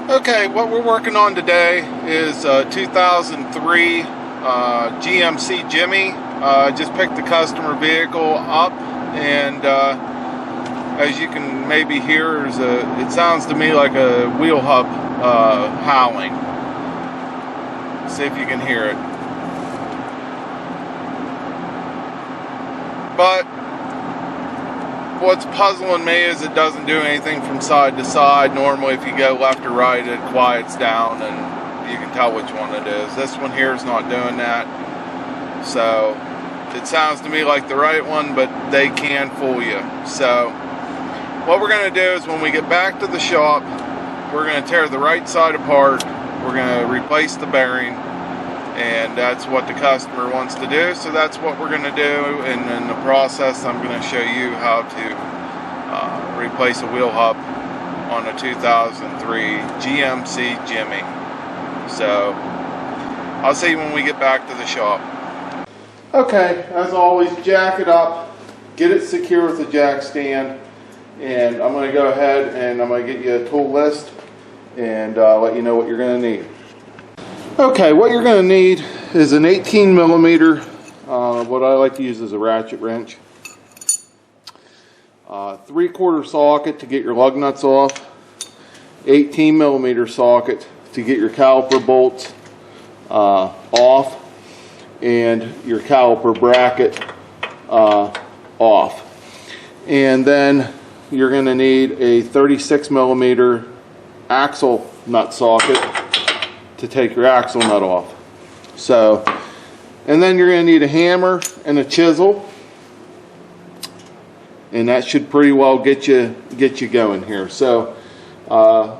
Okay, what we're working on today is 2003 GMC Jimmy. Just picked the customer vehicle up, and as you can maybe hear, it sounds to me like a wheel hub howling. See if you can hear it. But what's puzzling me is it doesn't do anything from side to side. Normally if you go left or right, it quiets down and you can tell which one it is. This one here is not doing that. So it sounds to me like the right one, but they can fool you. So what we're going to do is when we get back to the shop, we're going to tear the right side apart. We're going to replace the bearing, and that's what the customer wants to do. So that's what we're going to do, and in the process I'm going to show you how to replace a wheel hub on a 2003 GMC Jimmy. So I'll see you when we get back to the shop. Okay, as always, jack it up, get it secure with the jack stand, and I'm going to go ahead and I'm going to get you a tool list and let you know what you're going to need. Okay, what you're going to need is an 18 millimeter, what I like to use is a ratchet wrench, 3/4 socket to get your lug nuts off, 18 millimeter socket to get your caliper bolts off, and your caliper bracket off. And then you're going to need a 36 millimeter axle nut socket to take your axle nut off. So, and then you're going to need a hammer and a chisel, and that should pretty well get you going here. So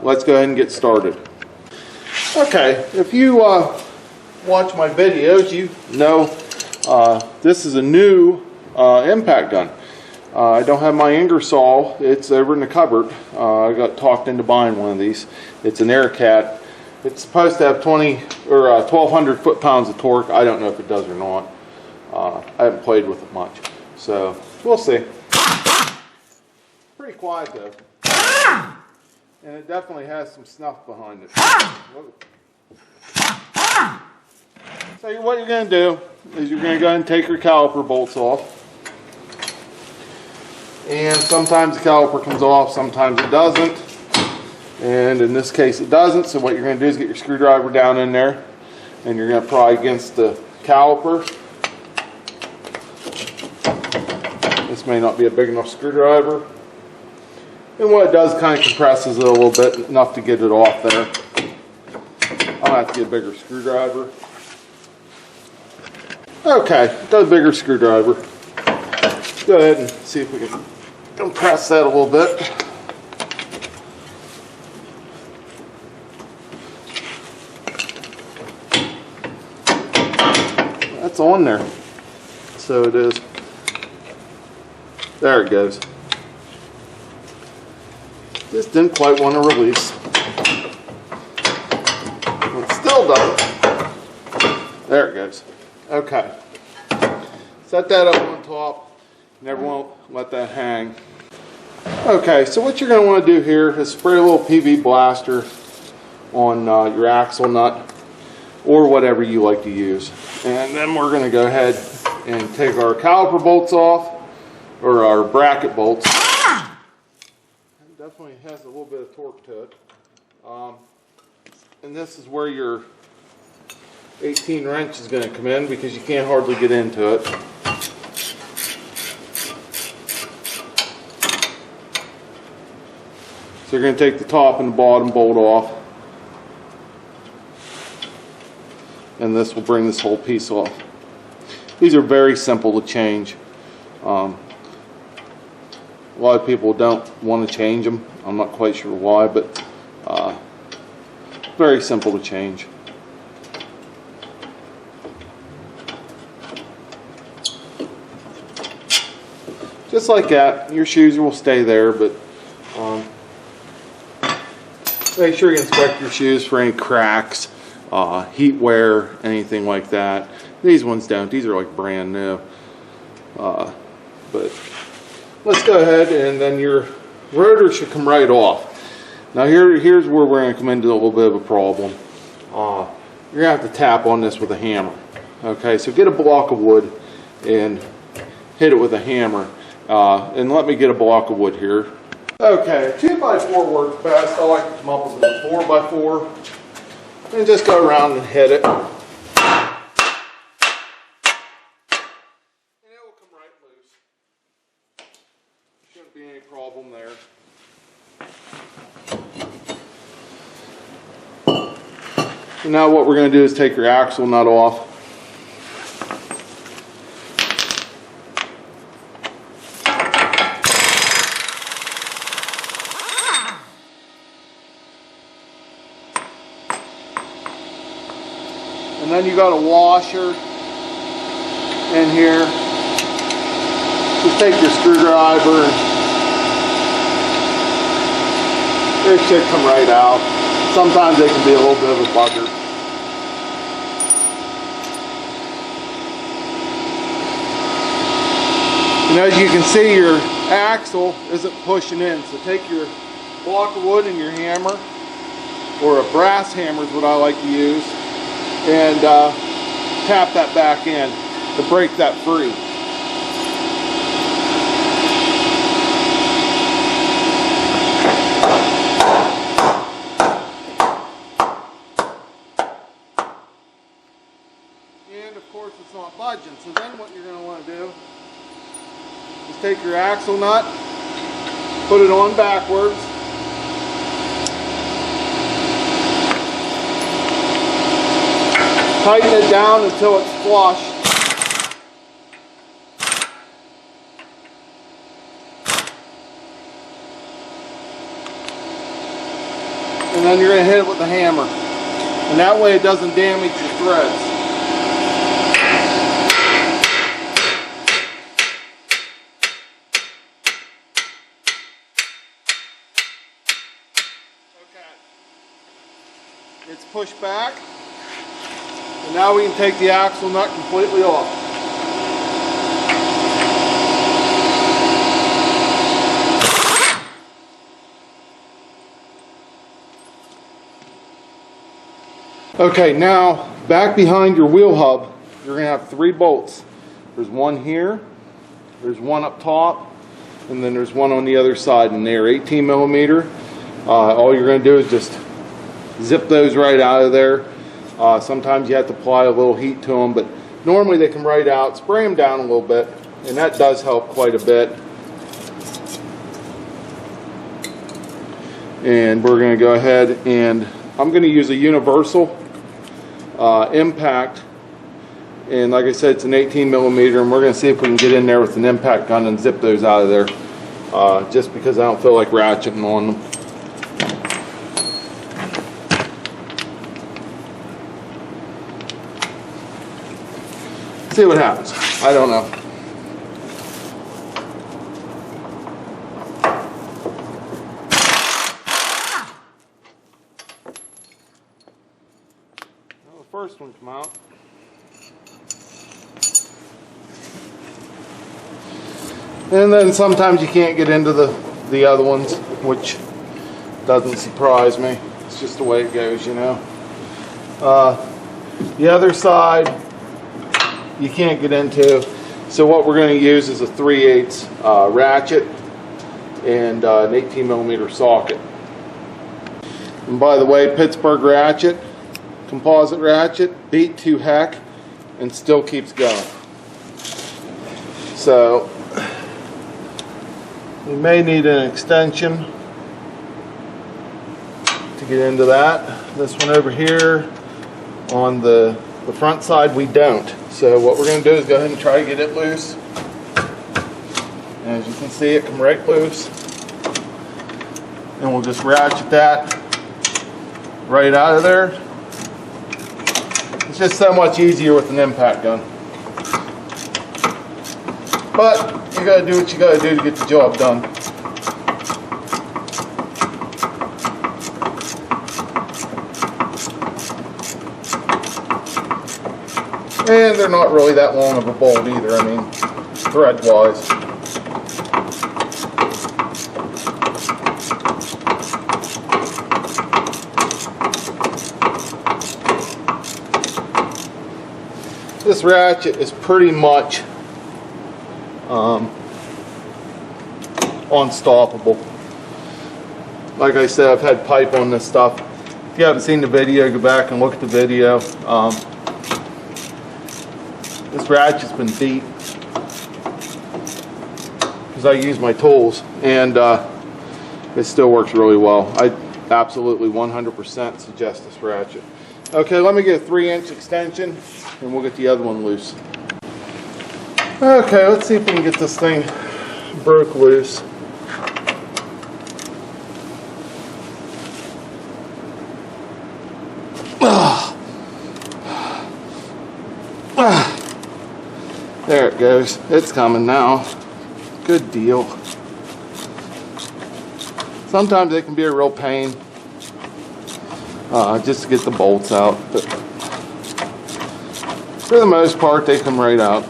let's go ahead and get started. Okay, if you watch my videos, you know this is a new impact gun. I don't have my Ingersoll. It's over in the cupboard. I got talked into buying one of these. It's an Aircat. It's supposed to have 20 or 1,200 foot-pounds of torque. I don't know if it does or not. I haven't played with it much, so we'll see. Pretty quiet though, and it definitely has some snuff behind it. Whoa. So what you're going to do is you're going to go ahead and take your caliper bolts off. And sometimes the caliper comes off, sometimes it doesn't. And in this case it doesn't, so what you're going to do is get your screwdriver down in there, and you're going to pry against the caliper. This may not be a big enough screwdriver. And what it does, kind of compresses it a little bit, enough to get it off there. I'll have to get a bigger screwdriver. Okay, got a bigger screwdriver. Let's go ahead and see if we can compress that a little bit. That's on there. So it is. There it goes. Just didn't quite want to release. It still doesn't. There it goes. Okay. Set that up on top. Never won't let that hang. Okay, so what you're going to want to do here is spray a little PV blaster on your axle nut or whatever you like to use. And then we're going to go ahead and take our caliper bolts off, or our bracket bolts. It definitely has a little bit of torque to it. And this is where your 18 wrench is going to come in, because you can't hardly get into it. So you're going to take the top and the bottom bolt off, and this will bring this whole piece off. These are very simple to change. A lot of people don't want to change them. I'm not quite sure why, but very simple to change. Just like that. Your shoes will stay there, but make sure you inspect your shoes for any cracks, heat wear, anything like that. These ones don't. These are like brand new. But let's go ahead, and then your rotor should come right off. Now here's where we're going to come into a little bit of a problem. You're going to have to tap on this with a hammer. Okay, so get a block of wood and hit it with a hammer. And let me get a block of wood here. Okay, a 2x4 works best. I like to come up with a 4x4 and just go around and hit it. And it will come right loose. Shouldn't be any problem there. And now what we're going to do is take your axle nut off. And then you got a washer in here. Just take your screwdriver and it should come right out. Sometimes they can be a little bit of a bugger. And as you can see, your axle isn't pushing in. So take your block of wood and your hammer, or a brass hammer is what I like to use, and tap that back in to break that free. And of course it's not budging, so then what you're going to want to do is take your axle nut, put it on backwards, tighten it down until it's flush. And then you're going to hit it with the hammer. And that way it doesn't damage your threads. Okay. It's pushed back. And now we can take the axle nut completely off. Okay, now back behind your wheel hub, you're going to have 3 bolts. There's one here, there's one up top, and then there's one on the other side, and they're 18 millimeter. All you're going to do is just zip those right out of there. Sometimes you have to apply a little heat to them, but normally they come right out. Spray them down a little bit, and that does help quite a bit. And we're going to go ahead and I'm going to use a universal impact, and like I said, it's an 18 millimeter, and we're going to see if we can get in there with an impact gun and zip those out of there, just because I don't feel like ratcheting on them. See what happens. I don't know. Well, the first one come out. And then sometimes you can't get into the other ones, which doesn't surprise me. It's just the way it goes, you know. The other side you can't get into, so what we're going to use is a 3/8 ratchet and an 18 millimeter socket. And by the way, Pittsburgh ratchet, composite ratchet, beat to heck and still keeps going. So you may need an extension to get into that. This one over here on the front side we don't. So what we're going to do is go ahead and try to get it loose. And as you can see, it come right loose. And we'll just ratchet that right out of there. It's just so much easier with an impact gun. But you got to do what you got to do to get the job done. And they're not really that long of a bolt either, I mean, thread-wise. This ratchet is pretty much unstoppable. Like I said, I've had pipe on this stuff. If you haven't seen the video, go back and look at the video. This ratchet's been beat because I use my tools, and it still works really well. I absolutely 100% suggest this ratchet. Okay, let me get a 3-inch extension and we'll get the other one loose. Okay, let's see if we can get this thing broke loose. There it goes. It's coming now. Good deal. Sometimes it can be a real pain just to get the bolts out, but for the most part they come right out.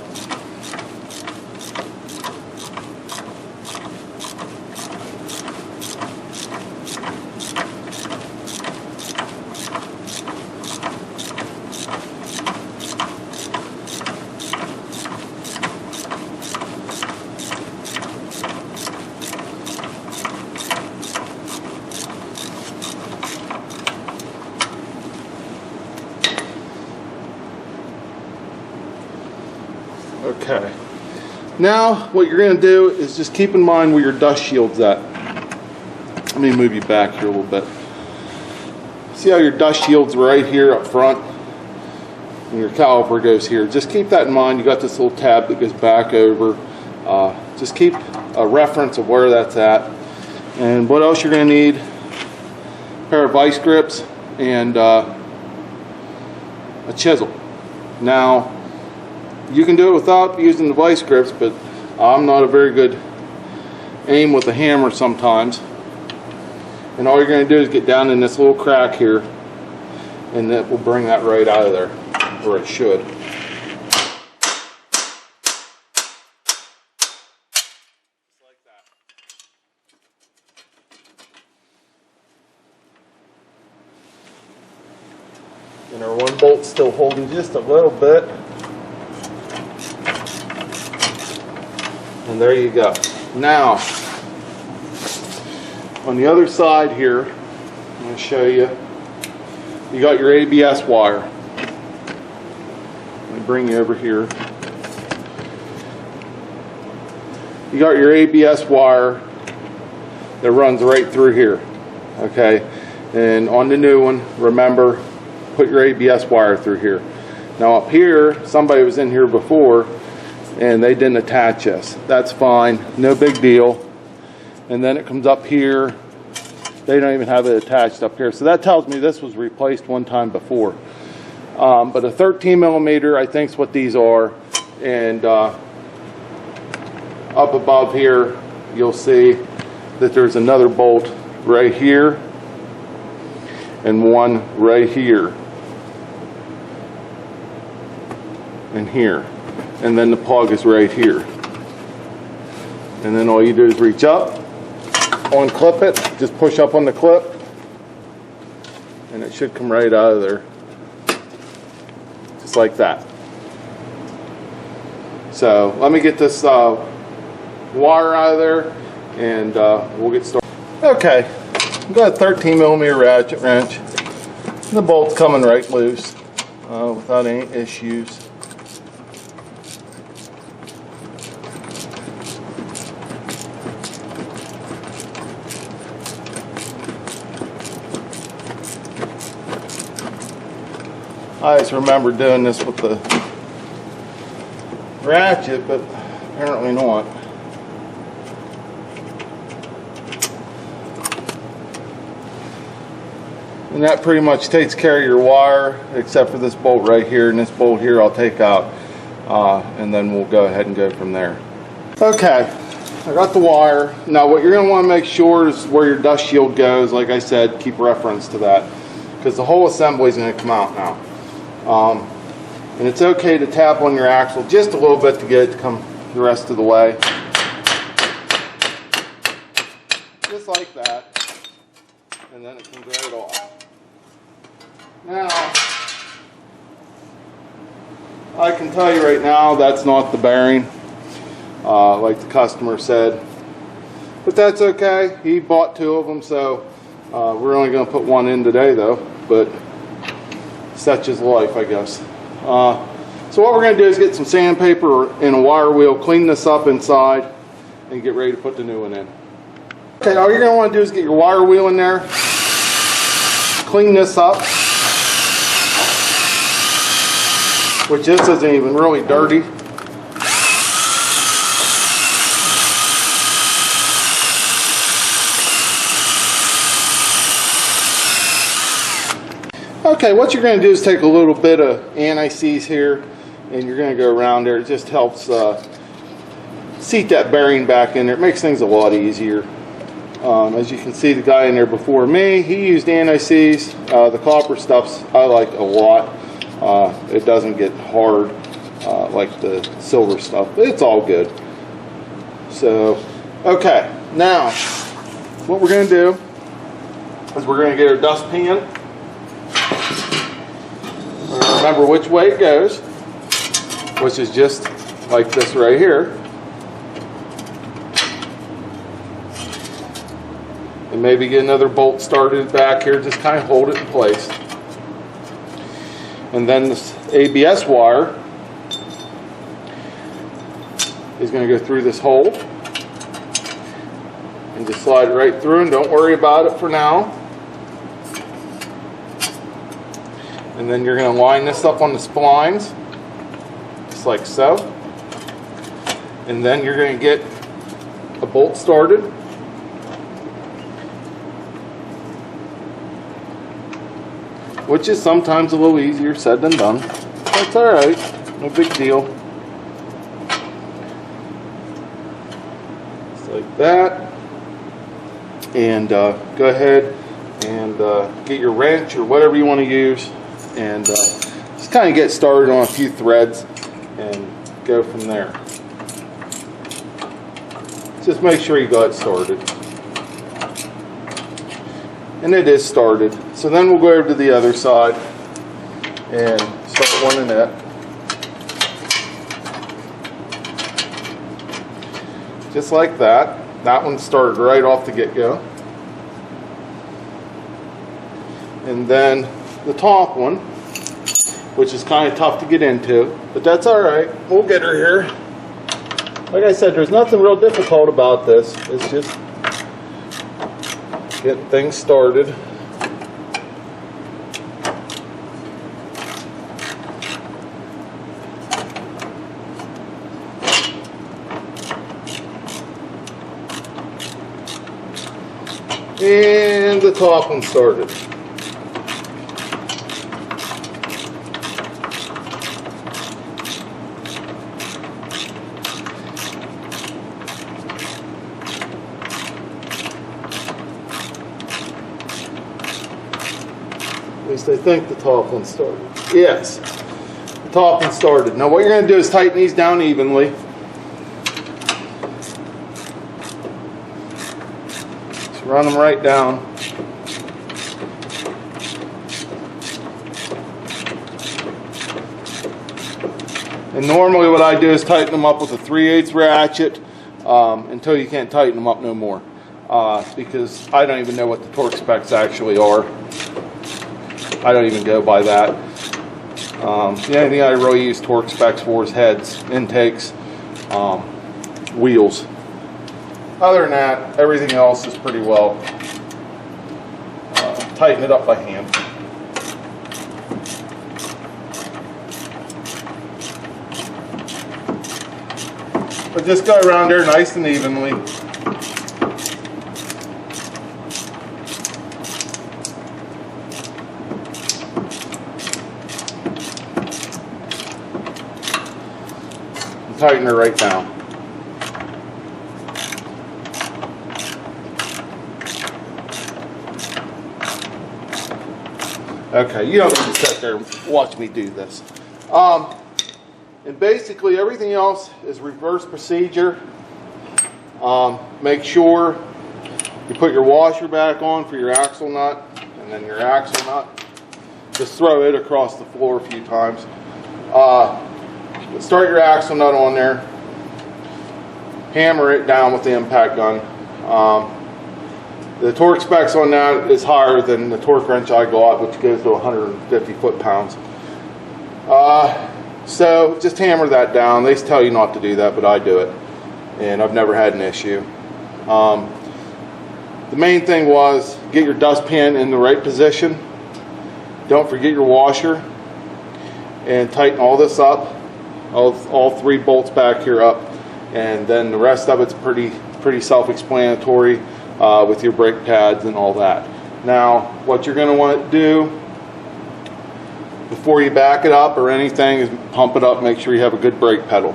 Okay, now what you're going to do is just keep in mind where your dust shield's at. Let me move you back here a little bit. See how your dust shield's right here up front and your caliper goes here. Just keep that in mind. You got this little tab that goes back over. Just keep a reference of where that's at. And what else you're going to need? A pair of vice grips and a chisel. Now, you can do it without using the vice grips, but I'm not a very good aim with a hammer sometimes. And all you're going to do is get down in this little crack here, and that will bring that right out of there, or it should. Just like that. And our one bolt's still holding just a little bit. And there you go. Now, on the other side here, I'm going to show you, you got your ABS wire. Let me bring you over here. You got your ABS wire that runs right through here. Okay, and on the new one, remember, put your ABS wire through here. Now up here, somebody was in here before and they didn't attach this. That's fine, no big deal. And then it comes up here. They don't even have it attached up here. So that tells me this was replaced one time before. But a 13 millimeter, I think is what these are. And up above here, you'll see that there's another bolt right here and one right here and here. And then the plug is right here. And then all you do is reach up, unclip it, just push up on the clip, and it should come right out of there. Just like that. So let me get this wire out of there and we'll get started. Okay, I've got a 13 millimeter ratchet wrench. The bolt's coming right loose without any issues. I just remember doing this with the ratchet, but apparently not. And that pretty much takes care of your wire, except for this bolt right here, and this bolt here I'll take out, and then we'll go ahead and go from there. Okay, I got the wire. Now what you're going to want to make sure is where your dust shield goes. Like I said, keep reference to that, because the whole assembly is going to come out now. And it's okay to tap on your axle just a little bit to get it to come the rest of the way. Just like that. And then it comes right off. Now, I can tell you right now that's not the bearing, like the customer said. But that's okay. He bought 2 of them, so we're only going to put 1 in today though. But such is life, I guess. So what we're going to do is get some sandpaper and a wire wheel, clean this up inside, and get ready to put the new one in. Okay, all you're going to want to do is get your wire wheel in there, clean this up, which this isn't even really dirty. Okay, what you're going to do is take a little bit of anti-seize here, and you're going to go around there. It just helps seat that bearing back in there. It makes things a lot easier. As you can see, the guy in there before me, he used anti-seize. The copper stuffs I like a lot. It doesn't get hard like the silver stuff, but it's all good. So, okay, now what we're going to do is we're going to get our dustpan. Remember which way it goes, which is just like this right here. And maybe get another bolt started back here, just kind of hold it in place. And then this ABS wire is going to go through this hole and just slide right through, and don't worry about it for now. And then you're going to line this up on the splines, just like so. And then you're going to get a bolt started. Which is sometimes a little easier said than done. That's alright, no big deal. Just like that. And go ahead and get your wrench or whatever you want to use. And just kind of get started on a few threads and go from there. Just make sure you got it started. And it is started. So then we'll go over to the other side and start one in it. Just like that. That one started right off the get-go. And then the top one, which is kind of tough to get into, but that's alright. We'll get her here. Like I said, there's nothing real difficult about this. It's just getting things started. And the top one started. At least I think the top one started. Yes, the top one started. Now what you're going to do is tighten these down evenly. Just run them right down. And normally what I do is tighten them up with a 3/8 ratchet until you can't tighten them up no more. Because I don't even know what the torque specs actually are. I don't even go by that. The only thing I really use torque specs for is heads, intakes, wheels. Other than that, everything else is pretty well. Tighten it up by hand. But just go around there nice and evenly. Tighten her right down. Okay, you don't need to sit there and watch me do this. And basically everything else is reverse procedure. Make sure you put your washer back on for your axle nut, and then your axle nut. Just throw it across the floor a few times. Start your axle nut on there. Hammer it down with the impact gun. The torque specs on that is higher than the torque wrench I got, which goes to 150 foot-pounds. So just hammer that down. They tell you not to do that, but I do it, and I've never had an issue. The main thing was get your dustpan in the right position. Don't forget your washer, and tighten all this up, all 3 bolts back here up, and then the rest of it's pretty self-explanatory with your brake pads and all that. Now, what you're going to want to do before you back it up or anything is pump it up, make sure you have a good brake pedal.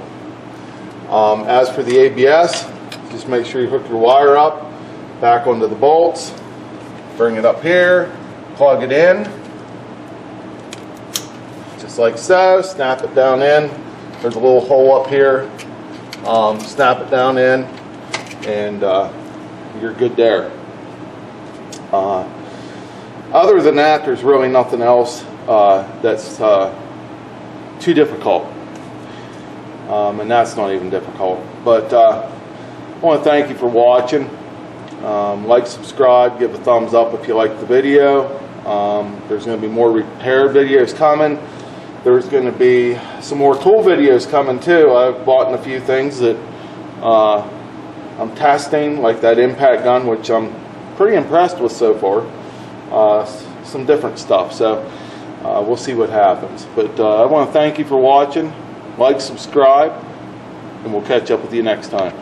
As for the ABS, just make sure you hook your wire up, back onto the bolts, bring it up here, plug it in, just like so, snap it down in. There's a little hole up here, snap it down in, and you're good there. Other than that, there's really nothing else that's too difficult, and that's not even difficult. But I want to thank you for watching. Like, subscribe, give a thumbs up if you like the video. There's going to be more repair videos coming. There's going to be some more tool videos coming too. I've bought a few things that I'm testing, like that impact gun, which I'm pretty impressed with so far. Some different stuff, so we'll see what happens. But I want to thank you for watching. Like, subscribe, and we'll catch up with you next time.